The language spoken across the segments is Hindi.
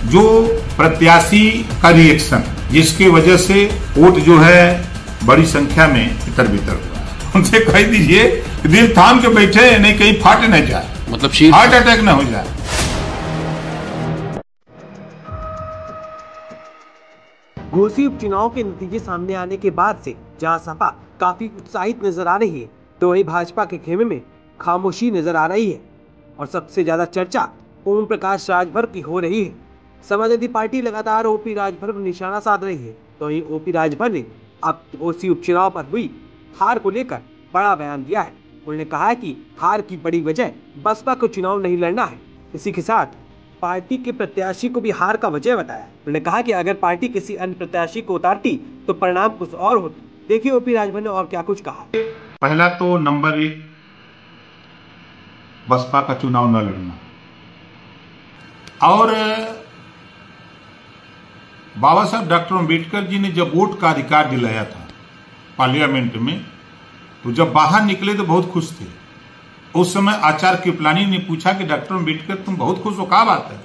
जो प्रत्याशी का रिएक्शन, जिसकी वजह से वोट जो है बड़ी संख्या में तितर बितर हुआ। उनसे कह दीजिए दिल थाम के बैठे, नहीं कहीं फाट न जाए, मतलब हार्ट अटैक न हो जाए। घोसी उपचुनाव के नतीजे सामने आने के बाद से जहां सपा काफी उत्साहित नजर आ रही है, तो वहीं भाजपा के खेमे में खामोशी नजर आ रही है और सबसे ज्यादा चर्चा ओम प्रकाश राजभर की हो रही है। समाजवादी पार्टी लगातार ओपी राजभर पर निशाना साध रही है, तो वहीं ओपी राजभर ने अब घोसी उपचुनाव पर हुई हार को लेकर बड़ा बयान दिया है। उन्होंने कहा है कि हार की बड़ी वजह बसपा को चुनाव नहीं लड़ना है। इसी के साथ पार्टी के प्रत्याशी को भी हार का वजह बताया। उन्होंने कहा कि अगर पार्टी किसी अन्य प्रत्याशी को उतारती तो परिणाम कुछ और होता। देखिए ओपी राजभर ने और क्या कुछ कहा। पहला तो नंबर 1, बसपा का चुनाव न लड़ना। और बाबा साहब डॉक्टर अम्बेडकर जी ने जब वोट का अधिकार दिलाया था पार्लियामेंट में, तो जब बाहर निकले तो बहुत खुश थे। उस समय आचार्य कृपलानी ने पूछा कि डॉक्टर अम्बेडकर तुम बहुत खुश हो, क्या बात है?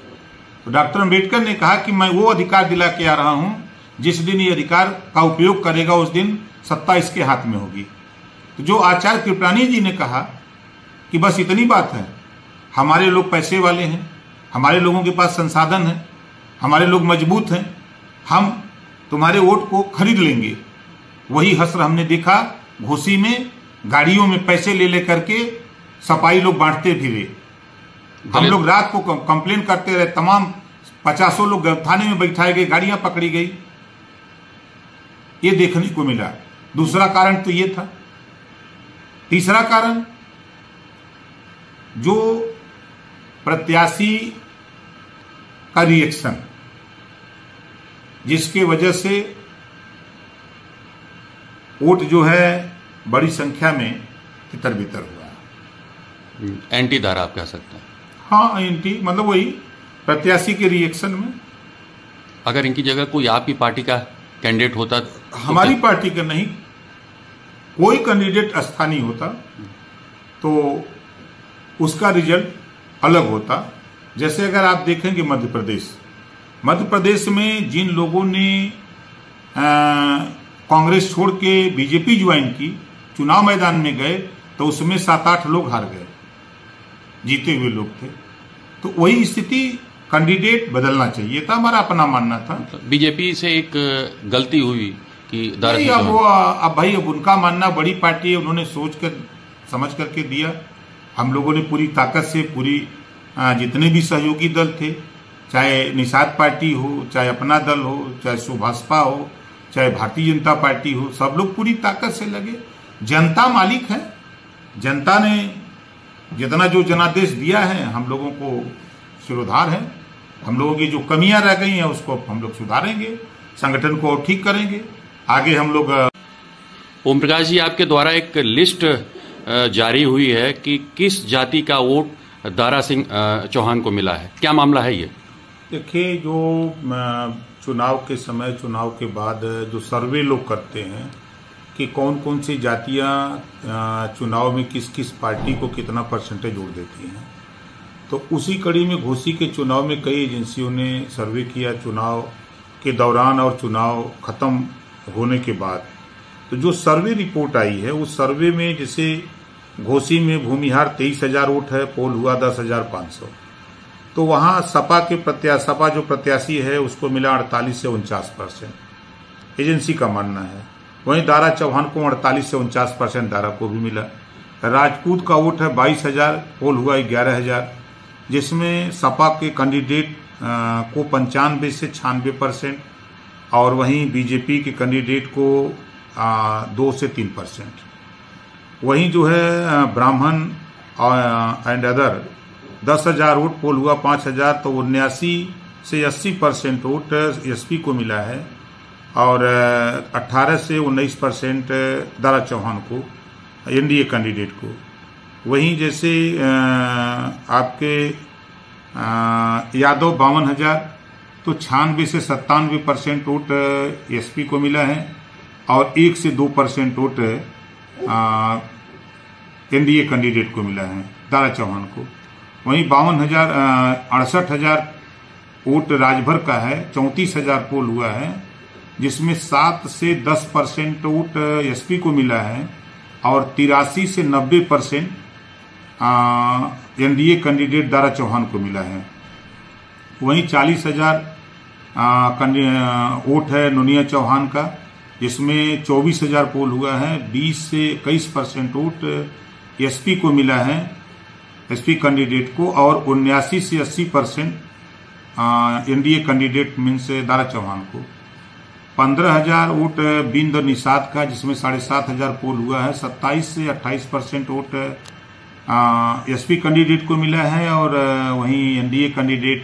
तो डॉक्टर अम्बेडकर ने कहा कि मैं वो अधिकार दिला के आ रहा हूं, जिस दिन ये अधिकार का उपयोग करेगा उस दिन सत्ता इसके हाथ में होगी। तो जो आचार्य कृपलानी जी ने कहा कि बस इतनी बात है, हमारे लोग पैसे वाले हैं, हमारे लोगों के पास संसाधन है, हमारे लोग मजबूत हैं, हम तुम्हारे वोट को खरीद लेंगे। वही हश्र हमने देखा घोसी में, गाड़ियों में पैसे ले ले करके सपाई लोग बांटते फिरे। हम लोग रात को कंप्लेन करते रहे, तमाम 50 लोग थाने में बैठाए गए, गाड़ियां पकड़ी गई। ये देखने को मिला। दूसरा कारण तो ये था। तीसरा कारण, जो प्रत्याशी का रिएक्शन, जिसके वजह से वोट जो है बड़ी संख्या में तितर बितर हुआ। एंटी धारा आप कह सकते हैं। हाँ, एंटी मतलब वही प्रत्याशी के रिएक्शन में। अगर इनकी जगह कोई आपकी पार्टी का कैंडिडेट होता, हमारी पार्टी का नहीं, कोई कैंडिडेट स्थानीय होता तो उसका रिजल्ट अलग होता। जैसे अगर आप देखेंगे मध्य प्रदेश में जिन लोगों ने कांग्रेस छोड़ के बीजेपी ज्वाइन की, चुनाव मैदान में गए, तो उसमें 7-8 लोग हार गए, जीते हुए लोग थे। तो वही स्थिति, कैंडिडेट बदलना चाहिए था, हमारा अपना मानना था। बीजेपी से एक गलती हुई कि अब भाई अब उनका मानना, बड़ी पार्टी है, उन्होंने सोच कर समझ करके दिया। हम लोगों ने पूरी ताकत से, पूरी जितने भी सहयोगी दल थे, चाहे निषाद पार्टी हो, चाहे अपना दल हो, चाहे सुभाषपा हो, चाहे भारतीय जनता पार्टी हो, सब लोग पूरी ताकत से लगे। जनता मालिक है, जनता ने जितना जो जनादेश दिया है, हम लोगों को सिरोधार है। हम लोगों की जो कमियां रह गई हैं उसको हम लोग सुधारेंगे, संगठन को और ठीक करेंगे। आगे हम लोग ओम प्रकाश जी, आपके द्वारा एक लिस्ट जारी हुई है कि किस जाति का वोट दारा सिंह चौहान को मिला है, क्या मामला है ये? देखिए, जो चुनाव के समय, चुनाव के बाद जो सर्वे लोग करते हैं कि कौन कौन सी जातियां चुनाव में किस किस पार्टी को कितना परसेंटेज वोट देती हैं, तो उसी कड़ी में घोसी के चुनाव में कई एजेंसियों ने सर्वे किया चुनाव के दौरान और चुनाव खत्म होने के बाद। तो जो सर्वे रिपोर्ट आई है, उस सर्वे में जैसे घोसी में भूमिहार 23,000 वोट है, पोल हुआ 10,500, तो वहां सपा जो प्रत्याशी है उसको मिला 48 से 49%, एजेंसी का मानना है। वहीं दारा चौहान को 48 से 49% दारा को भी मिला। राजपूत का वोट है 22,000, पोल हुआ 11,000, जिसमें सपा के कैंडिडेट को 95 से 96% और वहीं बीजेपी के कैंडिडेट को 2 से 3%। वहीं जो है ब्राह्मण एंड अदर 10,000 वोट, पोल हुआ 5,000, तो 79 से 80% वोट एसपी को मिला है और 18 से 19% दारा चौहान को, एनडीए कैंडिडेट को। वहीं जैसे आपके यादव 52,000, तो 96 से 97% वोट एसपी को मिला है और 1 से 2% वोट एनडीए कैंडिडेट को मिला है, दारा चौहान को। वहीं 68,000 वोट राजभर का है, 34,000 पोल हुआ है, जिसमें 7 से 10% वोट एसपी को मिला है और 83 से 90% एनडीए कैंडिडेट दारा चौहान को मिला है। वहीं 40,000 वोट है नोनिया चौहान का, जिसमें 24,000 पोल हुआ है, 20 से 21% वोट एसपी को मिला है, एसपी कैंडिडेट को, और 79 से 80% NDA candidate means Dara Chauhan को। 15,000 वोट बिंद और निषाद का, जिसमें 7,500 पोल हुआ है, 27 से 28% वोट एसपी कैंडिडेट को मिला है, और वहीं एनडीए कैंडिडेट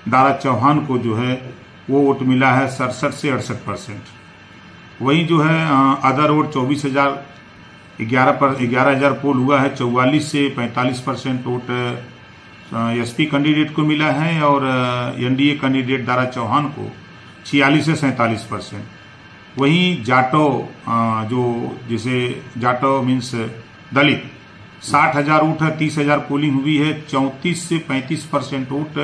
दारा चौहान को जो है वो वोट मिला है 67 से 68%। वहीं जो है अदर वोट 24,000 11,000 पोल हुआ है, 44 से 45% वोट एसपी कैंडिडेट को मिला है, और एनडीए कैंडिडेट दारा चौहान को 46 से 47%। वहीं जाटो जो जिसे जाटो मीन्स दलित 60,000 वोट है, 30,000 पोलिंग हुई है, 34 से 35% वोट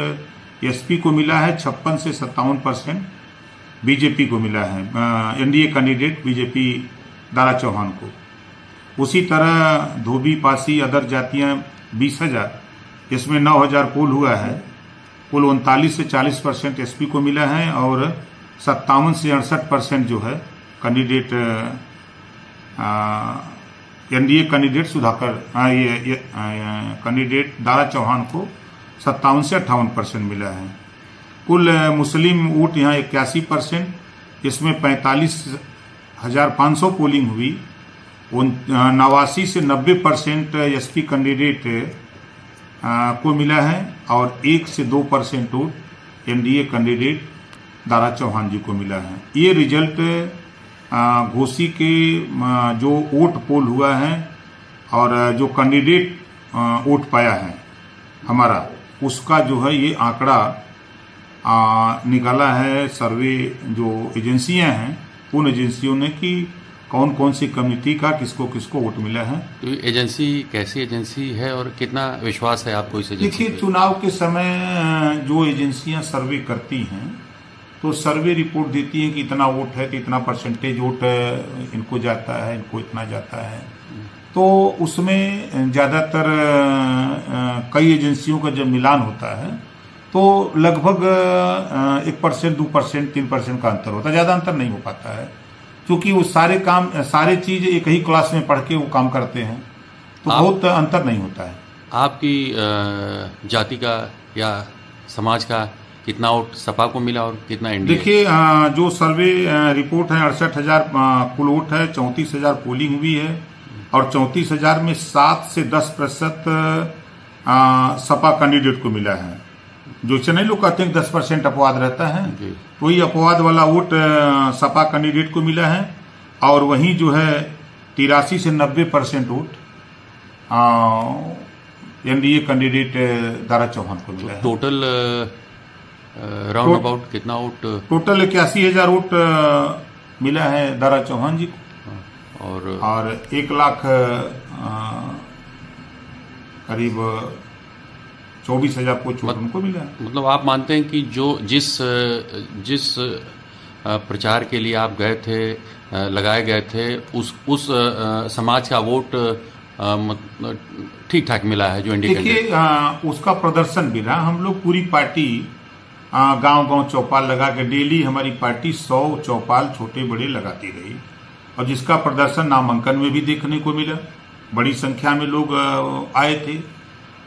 एसपी को मिला है, 56 से 57% बीजेपी को मिला है, NDA candidate BJP Dara Chauhan को। उसी तरह धोबी पासी अदर जातियां 20,000, इसमें 9,000 पोल हुआ है, कुल 39 से 40% एसपी को मिला है, और 57 से 68% जो है candidate NDA candidate Sudhakar candidate Dara Chauhan को 57 से 58% मिला है। कुल मुस्लिम वोट यहाँ 81%, इसमें 45,500 पोलिंग हुई, 89 से 90% एसपी कैंडिडेट को मिला है, और 1 से 2% vote NDA candidate Dara Chauhan ji को मिला है। ये रिजल्ट घोसी के जो वोट पोल हुआ है और जो कैंडिडेट वोट पाया है हमारा, उसका जो है ये आंकड़ा निकाला है सर्वे जो एजेंसियां हैं उन एजेंसियों ने कि कौन कौन सी कम्युनिटी का किसको किसको वोट मिला है। तो एजेंसी कैसी एजेंसी है और कितना विश्वास है आपको इस एजेंसी? देखिए, चुनाव के समय जो एजेंसियां सर्वे करती हैं तो सर्वे रिपोर्ट देती हैं कि इतना वोट है तो इतना परसेंटेज वोट इनको जाता है, इनको इतना जाता है। तो उसमें ज्यादातर कई एजेंसियों का जब मिलान होता है तो लगभग 1%, 2%, 3% का अंतर होता है, ज्यादा अंतर नहीं हो पाता है, क्योंकि वो सारे चीज एक ही क्लास में पढ़ के वो काम करते हैं, तो बहुत अंतर नहीं होता है। आपकी जाति का या समाज का कितना वोट सपा को मिला और कितना एनडीए? देखिए, जो सर्वे रिपोर्ट है 68,000 कुल वोट है, 34,000 पोलिंग हुई है, और 34,000 में 7 से 10% सपा कैंडिडेट को मिला है। जो चेन्नई लोग कहते हैं 10% अपवाद रहता है, तो वही अपवाद वाला वोट सपा कैंडिडेट को मिला है, और वहीं जो है 83 से 90% vote NDA candidate Dara Chauhan को मिला है। टोटल राउंड अबाउट कितना वोट? टोटल 81,000 वोट मिला है दारा चौहान जी को, और 1 लाख करीब 24,000 को वोट उनको मिला है। मतलब आप मानते हैं कि जो जिस प्रचार के लिए आप गए थे, लगाए गए थे, उस समाज का वोट ठीक ठाक मिला है जो एनडीए? देखिए, उसका प्रदर्शन भी रहा। हम लोग पूरी पार्टी गांव-गांव चौपाल लगा के डेली हमारी पार्टी 100 चौपाल छोटे बड़े लगाती रही, और जिसका प्रदर्शन नामांकन में भी देखने को मिला। बड़ी संख्या में लोग आए थे।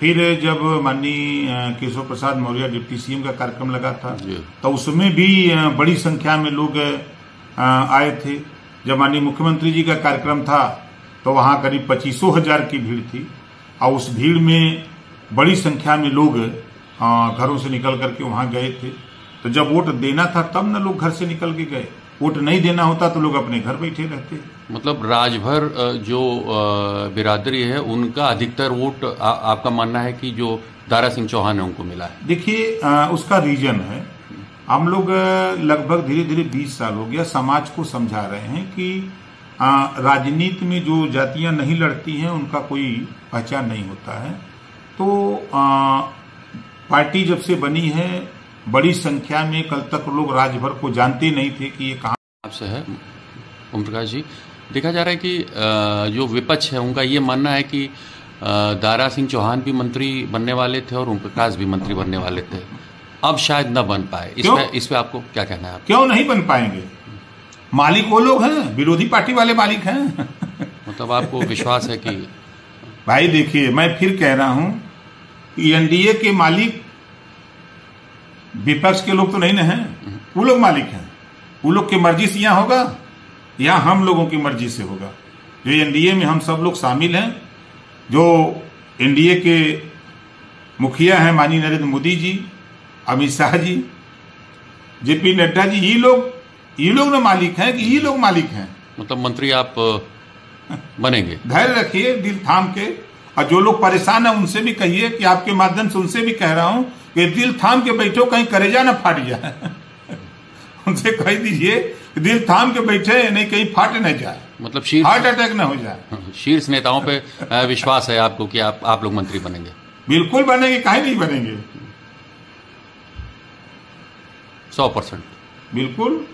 फिर जब माननीय केशव प्रसाद मौर्य डिप्टी सीएम का कार्यक्रम लगा था तो उसमें भी बड़ी संख्या में लोग आए थे। जब माननीय मुख्यमंत्री जी का कार्यक्रम था तो वहां करीब 25,000 की भीड़ थी, और उस भीड़ में बड़ी संख्या में लोग घरों से निकल करके वहां गए थे। तो जब वोट देना था तब न लोग घर से निकल के गए, वोट नहीं देना होता तो लोग अपने घर बैठे रहते। मतलब राजभर जो बिरादरी है उनका अधिकतर वोट आपका मानना है कि जो दारा सिंह चौहान है उनको मिला है? देखिए, उसका रीजन है, हम लोग लगभग धीरे धीरे 20 साल हो गया समाज को समझा रहे हैं कि राजनीति में जो जातियां नहीं लड़ती हैं उनका कोई पहचान नहीं होता है। तो पार्टी जब से बनी है बड़ी संख्या में कल तक लोग राजभर को जानते नहीं थे कि ये कहाँ आपसे है। ओम प्रकाश जी, देखा जा रहा है कि जो विपक्ष है उनका ये मानना है कि दारा सिंह चौहान भी मंत्री बनने वाले थे और ओम प्रकाश भी मंत्री बनने वाले थे, अब शायद न बन पाए। इस पे आपको क्या कहना है? क्यों नहीं बन पाएंगे? मालिक वो लोग हैं, विरोधी पार्टी वाले मालिक हैं। मतलब आपको विश्वास है कि भाई देखिए, मैं फिर कह रहा हूं कि एनडीए के मालिक विपक्ष के लोग तो नहीं ना हैं, वो लोग मालिक हैं। वो लोग की मर्जी से यहाँ होगा या हम लोगों की मर्जी से होगा। जो एनडीए में हम सब लोग शामिल हैं, जो एनडीए के मुखिया हैं माननीय नरेंद्र मोदी जी, अमित शाह जी, जेपी नड्डा जी, ये लोग ना मालिक हैं कि ये लोग मालिक हैं। मतलब मंत्री आप बनेंगे? धैर्य रखिए, दिल थाम के। और जो लोग परेशान हैं उनसे भी कहिए कि आपके माध्यम से उनसे भी कह रहा हूं कि दिल थाम के बैठो, कहीं कलेजा ना फाट जाए। उनसे कह दीजिए कि दिल थाम के बैठे, नहीं कहीं फाट न जाए, मतलब हार्ट अटैक ना हो जाए। शीर्ष नेताओं पे विश्वास है आपको कि आप लोग मंत्री बनेंगे? बिल्कुल बनेंगे, काहे नहीं बनेंगे, 100%। बिल्कुल।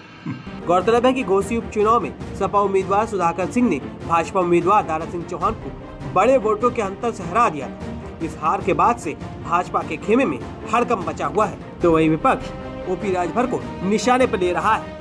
गौरतलब है कि घोसी उपचुनाव में सपा उम्मीदवार सुधाकर सिंह ने भाजपा उम्मीदवार दारा सिंह चौहान को बड़े वोटों के अंतर से हरा दिया था। इस हार के बाद से भाजपा के खेमे में हड़कंप मचा हुआ है, तो वही विपक्ष ओपी राजभर को निशाने पर ले रहा है।